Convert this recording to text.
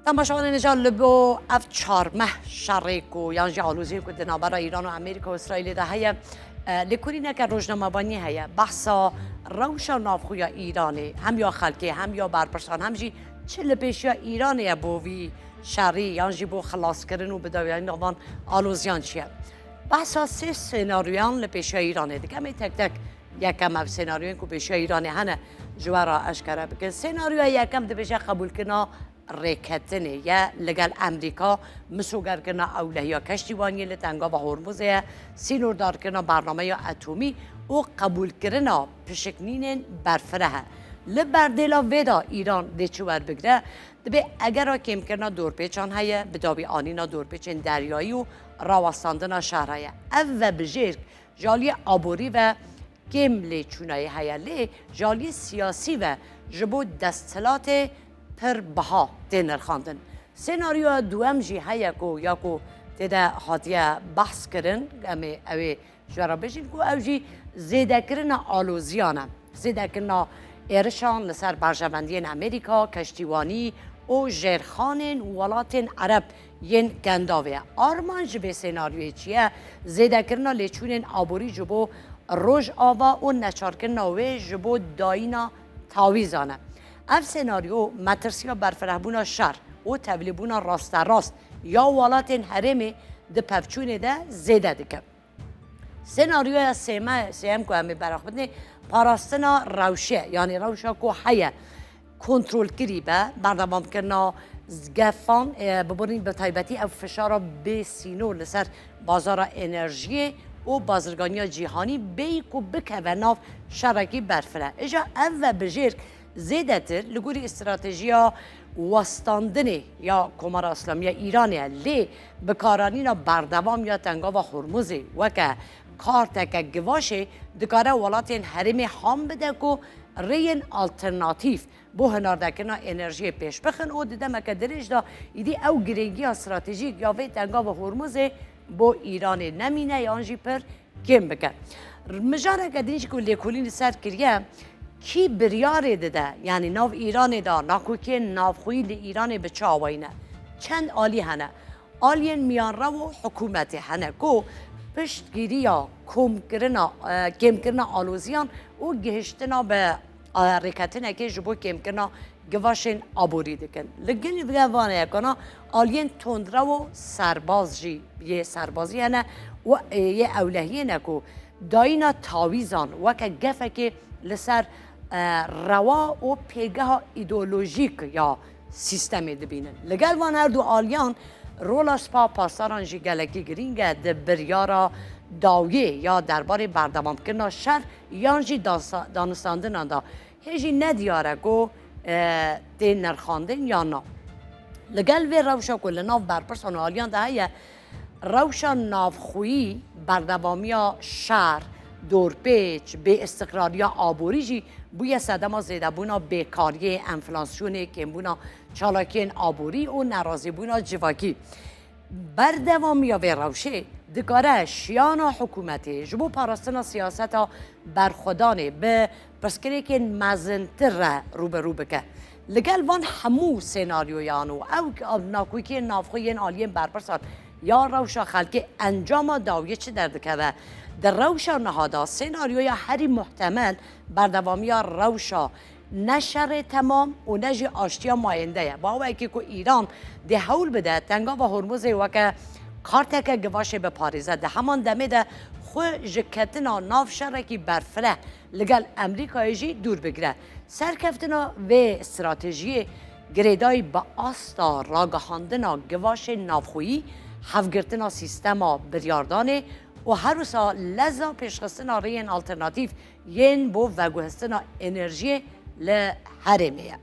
تماشاگران نجال لبو اف 4 ماه شرکو یعنی جالوزی که دنبال ایران و امریکا و اسرائیل ده هیا لکوری نکر روزنامه بانی هیا بحثا روشا نافخویا ایرانی هم یا خلکی هم یا برپرسان هم جی چل پیشیا ایرانی بووی شری یعنی جی بو خلاص کردن و بداوی نوان آلوزیان چیه بحثا 3 سناریوان لپیشیا ایرانی دیگه می تک تک یکم اف سناریوین که پیشیا ایرانی هنه جوارا اشکره بکن سناریو یکم ده بشه قبول کنا ریکتنه یا لگل امریکا مسوگر کنا اولهیا کشتیوانی لتنگا و هرمزه سینور دار کنا برنامه یا اتمی و قبول کردن پشکنین برفره لبردلا ودا ایران دیچور بگره دبی اگر کم کنا دورپیچان هیا بدابی آنینا دورپیچین دریایی و راوستاندنا شهر هیا او بجیر جالی آبوری و کم لی چونای هیا لی جالی سیاسی و جبو دستلات پر بها دینر خواندن سناریو دوم جی هیا کو یا کو تدا هاتیا بحث کردن امی اوی جرا بجین کو او جی زیده کردن آلوزیانه زیده کردن ایرشان لسر برجوندین امریکا کشتیوانی و جرخان ولات عرب ین گنداویه آرمان جبه سناریوی چیه زیده کردن لیچونین آبوری جبو روژ آوا و نچار کردن وی جبو داینا تاویزانه اف سناریو مترسیا برفرهبونا شر و تولیبونا راست یا ولات حرمی ده پفچونه ده زیده دکم سناریو سیم که همی براخ بدنه پاراستنا روشه یعنی روشه که حیه کنترل کری به بردوام کرنا گفان ببرین به طایبتی او فشارا بسینو لسر بازار انرژی و بازرگانی جهانی بی که بکه و ناف شرکی برفره اجا او بجیر زیده تر لگوری استراتژیا وستاندنی یا کمار اسلامی ایرانیه لی بکارانینا بردوام یا تنگا و خرموزی وکه کارتک گواشه دکاره ولاتین حرمی هم بده که رین آلترناتیف بو هناردکنا انرژی پیش بخن او دیده مکه درش دا ایدی او گرینگی استراتژیک یا وی تنگا و خرموزی بو ایران نمینه یا انجی پر کم بکن مجاره که دینش که لیکولین سر کریه کی بریاره ده یعنی ناو ایران دا ناکوکی نافخوی لی ایران به چاوینه چند آلی هنه آلین میان رو و حکومت هنه کو پشتگیری یا کم کرنا آلوزیان و گهشتنا به ریکتنه که جبو کم کرنا گواشن آبوری دکن لگنی بگوانه یکانا آلین تندره و سرباز جی یه سربازی هنه و یه اولهیه نکو داینا تاویزان وکه گفه که لسر روا و پیگه ایدولوژیک یا سیستمی دبینن لگل وان هر دو آلیان رولا سپا پاساران جی گلکی گرینگه ده بریارا داویه یا درباره بردوام کرنا شر یان جی دانستاندن دا هجی ندیاره گو ده نرخاندن یا نا لگل وی روشا کل ناف برپرسان و آلیان ده هیه روشا نافخویی بردوامیا شر دورپیچ به استقراریا آبوری جی بوی صدما زیده بونا بیکاری انفلاسیون کم بونا چالاکین آبوری و نرازی بونا جواکی بردوامیا و روشه دکاره شیانا حکومتی جبو پاراستنا سیاستا برخودانه به پسکری که مزنتر رو بکه لگل وان همو سناریویانو او ناکوی که نافخوین آلین برپرسان یا روشا خلقی انجام داویه چه دردکه و در روشا نهادا سناریویا هری محتمل بردوامی روشا نشر تمام و نجی آشتیا ماینده با او که ایران ده حول بده تنگا و هرموزه و که کارتک گواشه به پاریزه ده همان دمه ده خو جکتنا ناف شرکی برفره لگل امریکای جی دور بگیره سرکفتنا و استراتژی گریدای با آستا راگهاندنا گواش نافخویی حفگرتنا سیستما بریاردانه و هر روزا لذا پیشخستنا رین آلترناتیف ین بو وگوهستنا انرژی لحرمیه